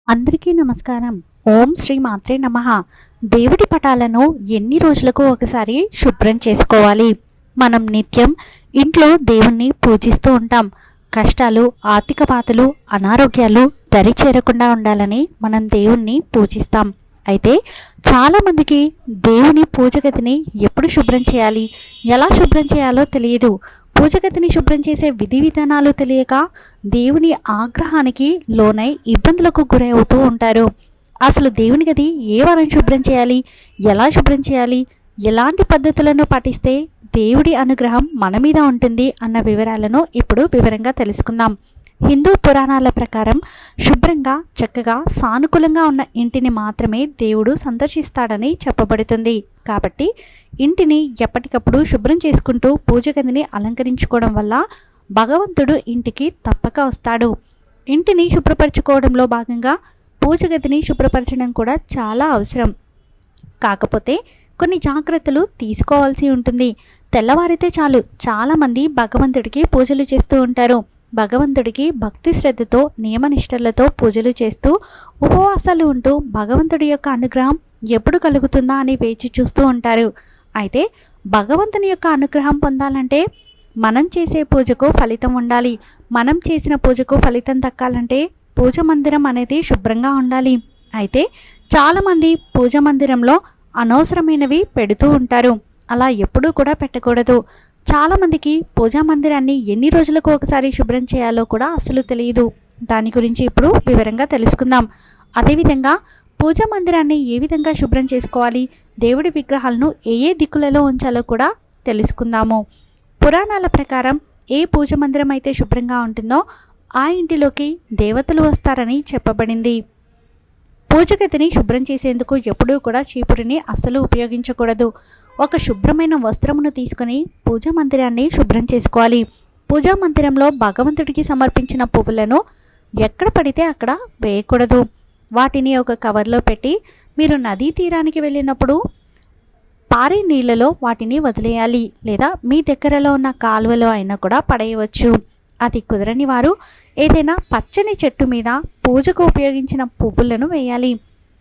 అందరికీ నమస్కారం. ఓం శ్రీ మాత్రే నమః. దేవుడి పటాలను ఎన్ని రోజులకు ఒకసారి శుభ్రం చేసుకోవాలి? మనం నిత్యం ఇంట్లో దేవుణ్ణి పూజిస్తూ ఉంటాం. కష్టాలు, ఆర్థిక బాధలు, అనారోగ్యాలు దరి చేరకుండా ఉండాలని మనం దేవుణ్ణి పూజిస్తాం. అయితే చాలామందికి దేవుని పూజ గదిని ఎప్పుడు శుభ్రం చేయాలి, ఎలా శుభ్రం చేయాలో తెలియదు. పూజగదిని శుభ్రం చేసే విధి విధానాలు తెలియక దేవుని ఆగ్రహానికి లోనై ఇబ్బందులకు గురై అవుతూ ఉంటారు. అసలు దేవుని గది ఏ వారం శుభ్రం చేయాలి, ఎలా శుభ్రం చేయాలి, ఎలాంటి పద్ధతులను పాటిస్తే దేవుడి అనుగ్రహం మన మీద ఉంటుంది అన్న వివరాలను ఇప్పుడు వివరంగా తెలుసుకుందాం. హిందూ పురాణాల ప్రకారం శుభ్రంగా, చక్కగా, సానుకూలంగా ఉన్న ఇంటిని మాత్రమే దేవుడు సందర్శిస్తాడని చెప్పబడుతుంది. కాబట్టి ఇంటిని ఎప్పటికప్పుడు శుభ్రం చేసుకుంటూ పూజ గదిని అలంకరించుకోవడం వల్ల భగవంతుడు ఇంటికి తప్పక వస్తాడు. ఇంటిని శుభ్రపరచుకోవడంలో భాగంగా పూజ గదిని శుభ్రపరచడం కూడా చాలా అవసరం. కాకపోతే కొన్ని జాగ్రత్తలు తీసుకోవాల్సి ఉంటుంది. తెల్లవారితే చాలు చాలామంది భగవంతుడికి పూజలు చేస్తూ ఉంటారు. భగవంతుడికి భక్తి శ్రద్ధతో, నియమనిష్టలతో పూజలు చేస్తూ ఉపవాసాలు ఉంటూ భగవంతుడి యొక్క అనుగ్రహం ఎప్పుడు కలుగుతుందా అని వేచి చూస్తూ ఉంటారు. అయితే భగవంతుని యొక్క అనుగ్రహం పొందాలంటే మనం చేసే పూజకు ఫలితం ఉండాలి. మనం చేసిన పూజకు ఫలితం దక్కాలంటే పూజ మందిరం అనేది శుభ్రంగా ఉండాలి. అయితే చాలామంది పూజ మందిరంలో అనవసరమైనవి పెడుతూ ఉంటారు. అలా ఎప్పుడూ కూడా పెట్టకూడదు. చాలామందికి పూజా మందిరాన్ని ఎన్ని రోజులకు ఒకసారి శుభ్రం చేయాలో కూడా అసలు తెలియదు. దాని గురించి ఇప్పుడు వివరంగా తెలుసుకుందాం. అదేవిధంగా పూజా మందిరాన్ని ఏ విధంగా శుభ్రం చేసుకోవాలి, దేవుడి విగ్రహాలను ఏ దిక్కులలో ఉంచాలో కూడా తెలుసుకుందాము. పురాణాల ప్రకారం ఏ పూజ మందిరం అయితే శుభ్రంగా ఉంటుందో ఆ ఇంటిలోకి దేవతలు వస్తారని చెప్పబడింది. పూజ గదిని శుభ్రం చేసేందుకు ఎప్పుడూ కూడా చీపురిని అస్సలు ఉపయోగించకూడదు. ఒక శుభ్రమైన వస్త్రమును తీసుకొని పూజా మందిరాన్ని శుభ్రం చేసుకోవాలి. పూజా మందిరంలో భగవంతుడికి సమర్పించిన పువ్వులను ఎక్కడ పడితే అక్కడ వేయకూడదు. వాటిని ఒక కవర్లో పెట్టి మీరు నదీ తీరానికి వెళ్ళినప్పుడు పారే నీళ్ళలో వాటిని వదిలేయాలి. లేదా మీ దగ్గరలో ఉన్న కాలువలో అయినా కూడా పడేయవచ్చు. అది కుదరని వారు ఏదైనా పచ్చని చెట్టు మీద పూజకు ఉపయోగించిన పువ్వులను వేయాలి.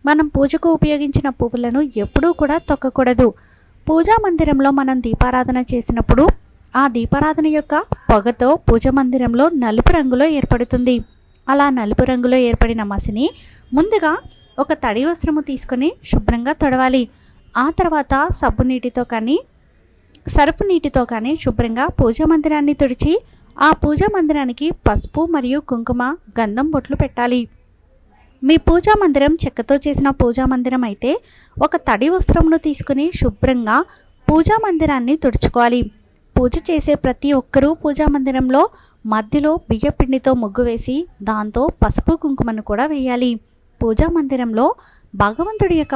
మనం పూజకు ఉపయోగించిన పువ్వులను ఎప్పుడూ కూడా తొక్కకూడదు. పూజా మందిరంలో మనం దీపారాధన చేసినప్పుడు ఆ దీపారాధన యొక్క పొగతో పూజ మందిరంలో నలుపు రంగులో ఏర్పడుతుంది. అలా నలుపు రంగులో ఏర్పడిన మసిని ముందుగా ఒక తడి వస్త్రము తీసుకొని శుభ్రంగా తొడవాలి. ఆ తర్వాత సబ్బు నీటితో కానీ సర్ఫ్ నీటితో కానీ శుభ్రంగా పూజా మందిరాన్ని తుడిచి ఆ పూజా మందిరానికి పసుపు మరియు కుంకుమ, గంధం బొట్లు పెట్టాలి. మీ పూజా మందిరం చెక్కతో చేసిన పూజా మందిరం అయితే ఒక తడి వస్త్రమును తీసుకుని శుభ్రంగా పూజా మందిరాన్ని తుడుచుకోవాలి. పూజ చేసే ప్రతి ఒక్కరూ పూజా మందిరంలో మధ్యలో బియ్యపిండితో ముగ్గు వేసి దాంతో పసుపు కుంకుమను కూడా వేయాలి. పూజా మందిరంలో భగవంతుడి యొక్క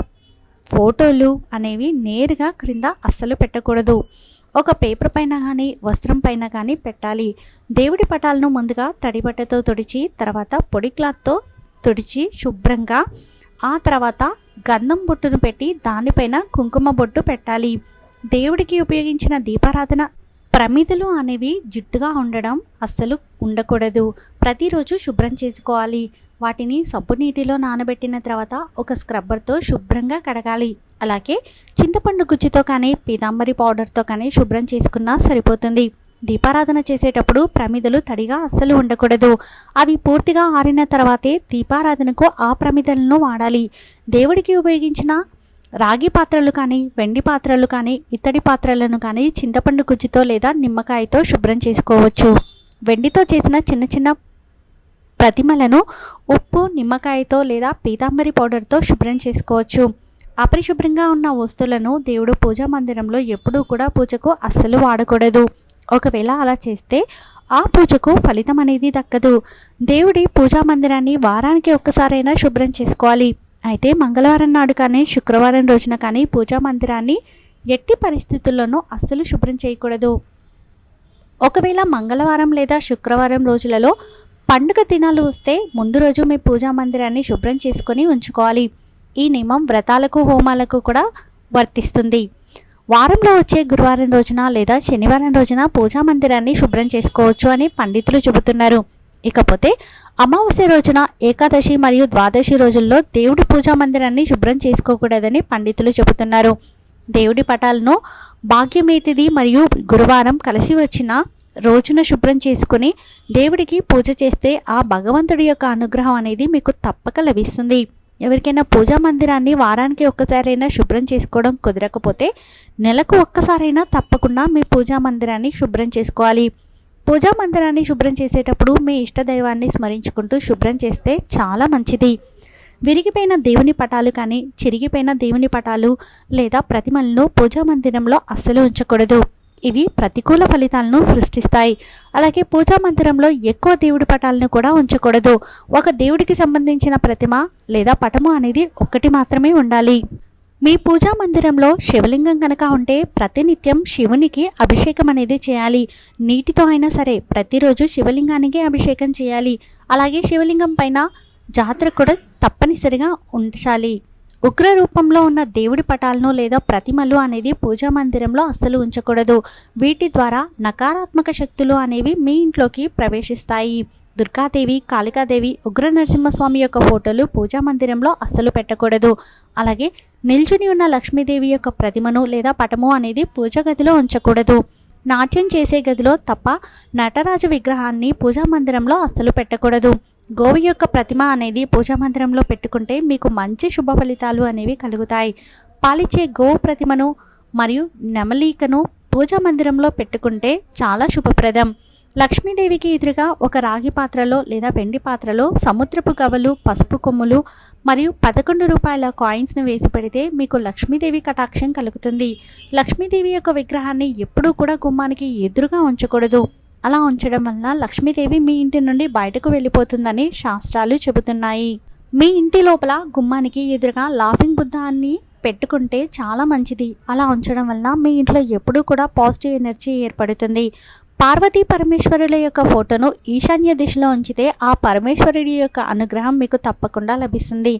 ఫోటోలు అనేవి నేరుగా క్రింద అస్సలు పెట్టకూడదు. ఒక పేపర్ పైన కానీ వస్త్రం పైన కానీ పెట్టాలి. దేవుడి పటాలను ముందుగా తడి బట్టతో తుడిచి తర్వాత పొడి క్లాత్తో తుడిచి శుభ్రంగా ఆ తర్వాత గంధం బొట్టును పెట్టి దానిపైన కుంకుమ బొట్టు పెట్టాలి. దేవుడికి ఉపయోగించిన దీపారాధన ప్రమిదలు అనేవి జిడ్డుగా ఉండడం అస్సలు ఉండకూడదు. ప్రతిరోజు శుభ్రం చేసుకోవాలి. వాటిని సబ్బు నీటిలో నానబెట్టిన తర్వాత ఒక స్క్రబ్బర్తో శుభ్రంగా కడగాలి. అలాగే చింతపండు గుజ్జుతో కానీ పీతాంబరి పౌడర్తో కానీ శుభ్రం చేసుకున్నా సరిపోతుంది. దీపారాధన చేసేటప్పుడు ప్రమిదలు తడిగా అస్సలు ఉండకూడదు. అవి పూర్తిగా ఆరిన తర్వాతే దీపారాధనకు ఆ ప్రమిదలను వాడాలి. దేవుడికి ఉపయోగించిన రాగి పాత్రలు కానీ, వెండి పాత్రలు కానీ, ఇత్తడి పాత్రలను కానీ చింతపండు గుజ్జుతో లేదా నిమ్మకాయతో శుభ్రం చేసుకోవచ్చు. వెండితో చేసిన చిన్న చిన్న ప్రతిమలను ఉప్పు, నిమ్మకాయతో లేదా పీతాంబరి పౌడర్తో శుభ్రం చేసుకోవచ్చు. అపరిశుభ్రంగా ఉన్న వస్తువులను దేవుడు పూజా మందిరంలో ఎప్పుడూ కూడా పూజకు అస్సలు వాడకూడదు. ఒకవేళ అలా చేస్తే ఆ పూజకు ఫలితం అనేది దక్కదు. దేవుడి పూజా మందిరాన్ని వారానికి ఒక్కసారైనా శుభ్రం చేసుకోవాలి. అయితే మంగళవారం నాడు కానీ శుక్రవారం రోజున కానీ పూజా మందిరాన్ని ఎట్టి పరిస్థితుల్లోనూ అస్సలు శుభ్రం చేయకూడదు. ఒకవేళ మంగళవారం లేదా శుక్రవారం రోజులలో పండుగ దినాలు వస్తే ముందు రోజు మీ పూజా మందిరాన్ని శుభ్రం చేసుకొని ఉంచుకోవాలి. ఈ నియమం వ్రతాలకు, హోమాలకు కూడా వర్తిస్తుంది. వారంలో వచ్చే గురువారం రోజున లేదా శనివారం రోజున పూజా మందిరాన్ని శుభ్రం చేసుకోవచ్చు అని పండితులు చెబుతున్నారు. ఇకపోతే అమావాస్య రోజున ఏకాదశి మరియు ద్వాదశి రోజుల్లో దేవుడి పూజా మందిరాన్ని శుభ్రం చేసుకోకూడదని పండితులు చెబుతున్నారు. దేవుడి పటాలను భాగ్యమేతిది మరియు గురువారం కలిసి వచ్చిన రోజున శుభ్రం చేసుకుని దేవుడికి పూజ చేస్తే ఆ భగవంతుడి యొక్క అనుగ్రహం అనేది మీకు తప్పక లభిస్తుంది. ఎవరికైనా పూజా మందిరాన్ని వారానికి ఒక్కసారైనా శుభ్రం చేసుకోవడం కుదరకపోతే నెలకు ఒక్కసారైనా తప్పకుండా మీ పూజా మందిరాన్ని శుభ్రం చేసుకోవాలి. పూజా మందిరాన్ని శుభ్రం చేసేటప్పుడు మీ ఇష్టదైవాన్ని స్మరించుకుంటూ శుభ్రం చేస్తే చాలా మంచిది. విరిగిపోయిన దేవుని పటాలు కానీ చిరిగిపోయిన దేవుని పటాలు లేదా ప్రతిమలను పూజా మందిరంలో అస్సలు ఉంచకూడదు. ఇవి ప్రతికూల ఫలితాలను సృష్టిస్తాయి. అలాగే పూజా మందిరంలో ఎక్కువ దేవుడి పటాలను కూడా ఉంచకూడదు. ఒక దేవుడికి సంబంధించిన ప్రతిమ లేదా పటము అనేది ఒక్కటి మాత్రమే ఉండాలి. మీ పూజా మందిరంలో శివలింగం కనుక ఉంటే ప్రతినిత్యం శివునికి అభిషేకం అనేది చేయాలి. నీటితో అయినా సరే ప్రతిరోజు శివలింగానికి అభిషేకం చేయాలి. అలాగే శివలింగం పైన జాతర కూడా తప్పనిసరిగా ఉంచాలి. ఉగ్ర రూపంలో ఉన్న దేవుడి పటాలను లేదా ప్రతిమలు అనేది పూజా మందిరంలో అస్సలు ఉంచకూడదు. వీటి ద్వారా నకారాత్మక శక్తులు అనేవి మీ ఇంట్లోకి ప్రవేశిస్తాయి. దుర్గాదేవి, కాళికాదేవి, ఉగ్ర నరసింహస్వామి యొక్క ఫోటోలు పూజా మందిరంలో అస్సలు పెట్టకూడదు. అలాగే నిల్చుని ఉన్న లక్ష్మీదేవి యొక్క ప్రతిమను లేదా పటము అనేది పూజా గదిలో ఉంచకూడదు. నాట్యం చేసే గదిలో తప్ప నటరాజు విగ్రహాన్ని పూజా మందిరంలో అస్సలు పెట్టకూడదు. గోవి యొక్క ప్రతిమ అనేది పూజా మందిరంలో పెట్టుకుంటే మీకు మంచి శుభ ఫలితాలు అనేవి కలుగుతాయి. పాలిచ్చే గోవు ప్రతిమను మరియు నెమలికను పూజా మందిరంలో పెట్టుకుంటే చాలా శుభప్రదం. లక్ష్మీదేవికి ఎదురుగా ఒక రాగి పాత్రలో లేదా వెండి పాత్రలో సముద్రపు గవ్వలు, పసుపు కొమ్ములు మరియు 11 రూపాయల కాయిన్స్ను వేసి పెడితే మీకు లక్ష్మీదేవి కటాక్షం కలుగుతుంది. లక్ష్మీదేవి యొక్క విగ్రహాన్ని ఎప్పుడూ కూడా గుమ్మానికి ఎదురుగా ఉంచకూడదు. అలా ఉంచడం వల్ల లక్ష్మీదేవి మీ ఇంటి నుండి బయటకు వెళ్ళిపోతుందని శాస్త్రాలు చెబుతున్నాయి. మీ ఇంటి లోపల గుమ్మానికి ఎదురుగా లాఫింగ్ బుద్ధాన్ని పెట్టుకుంటే చాలా మంచిది. అలా ఉంచడం వల్ల మీ ఇంట్లో ఎప్పుడూ కూడా పాజిటివ్ ఎనర్జీ ఏర్పడుతుంది. పార్వతీ పరమేశ్వరుల యొక్క ఫోటోను ఈశాన్య దిశలో ఉంచితే ఆ పరమేశ్వరుడి యొక్క అనుగ్రహం మీకు తప్పకుండా లభిస్తుంది.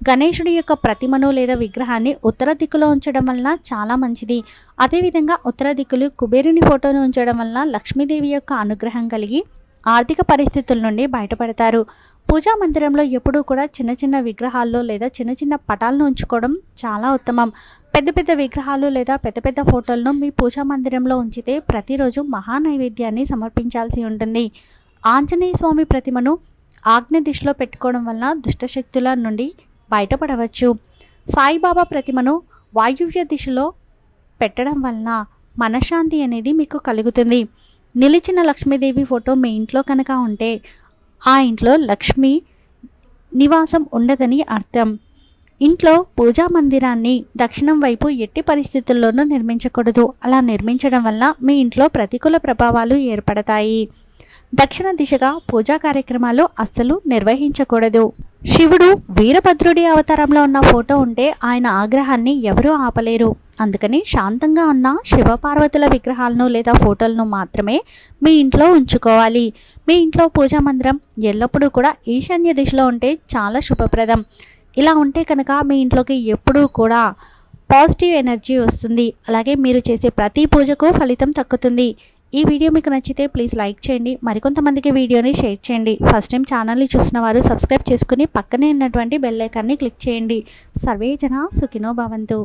గణేశుడి యొక్క ప్రతిమను లేదా విగ్రహాన్ని ఉత్తర దిక్కులో ఉంచడం వలన చాలా మంచిది. అదేవిధంగా ఉత్తర దిక్కులు కుబేరుని ఫోటోను ఉంచడం వలన లక్ష్మీదేవి యొక్క అనుగ్రహం కలిగి ఆర్థిక పరిస్థితుల నుండి బయటపడతారు. పూజా మందిరంలో ఎప్పుడూ కూడా చిన్న చిన్న విగ్రహాల్లో లేదా చిన్న చిన్న పటాలను ఉంచుకోవడం చాలా ఉత్తమం. పెద్ద పెద్ద విగ్రహాలు లేదా పెద్ద పెద్ద ఫోటోలను మీ పూజా మందిరంలో ఉంచితే ప్రతిరోజు మహానైవేద్యాన్ని సమర్పించాల్సి ఉంటుంది. ఆంజనేయ స్వామి ప్రతిమను ఆగ్నేయ దిశలో పెట్టుకోవడం వలన దుష్టశక్తుల నుండి బయటపడవచ్చు. సాయిబాబా ప్రతిమను వాయువ్య దిశలో పెట్టడం వలన మనశ్శాంతి అనేది మీకు కలుగుతుంది. నిలిచిన లక్ష్మీదేవి ఫోటో మీ ఇంట్లో కనుక ఉంటే ఆ ఇంట్లో లక్ష్మీ నివాసం ఉండదని అర్థం. ఇంట్లో పూజా మందిరాన్ని దక్షిణం వైపు ఎట్టి పరిస్థితుల్లోనూ నిర్మించకూడదు. అలా నిర్మించడం వల్ల మీ ఇంట్లో ప్రతికూల ప్రభావాలు ఏర్పడతాయి. దక్షిణ దిశగా పూజా కార్యక్రమాలు అస్సలు నిర్వహించకూడదు. శివుడు వీరభద్రుడి అవతారంలో ఉన్న ఫోటో ఉంటే ఆయన ఆగ్రహాన్ని ఎవరూ ఆపలేరు. అందుకని శాంతంగా ఉన్న శివపార్వతుల విగ్రహాలను లేదా ఫోటోలను మాత్రమే మీ ఇంట్లో ఉంచుకోవాలి. మీ ఇంట్లో పూజా మందిరం ఎల్లప్పుడూ కూడా ఈశాన్య దిశలో ఉంటే చాలా శుభప్రదం. ఇలా ఉంటే కనుక మీ ఇంట్లోకి ఎప్పుడూ కూడా పాజిటివ్ ఎనర్జీ వస్తుంది. అలాగే మీరు చేసే ప్రతి పూజకు ఫలితం దక్కుతుంది. ఈ వీడియో మీకు నచ్చితే ప్లీజ్ లైక్ చేయండి. మరికొంతమందికి వీడియోని షేర్ చేయండి. ఫస్ట్ టైం ఛానల్ని చూసిన వారు సబ్స్క్రైబ్ చేసుకుని పక్కనే ఉన్నటువంటి బెల్ ఐకాన్ని క్లిక్ చేయండి. సర్వే జన సుఖినో భవంతు.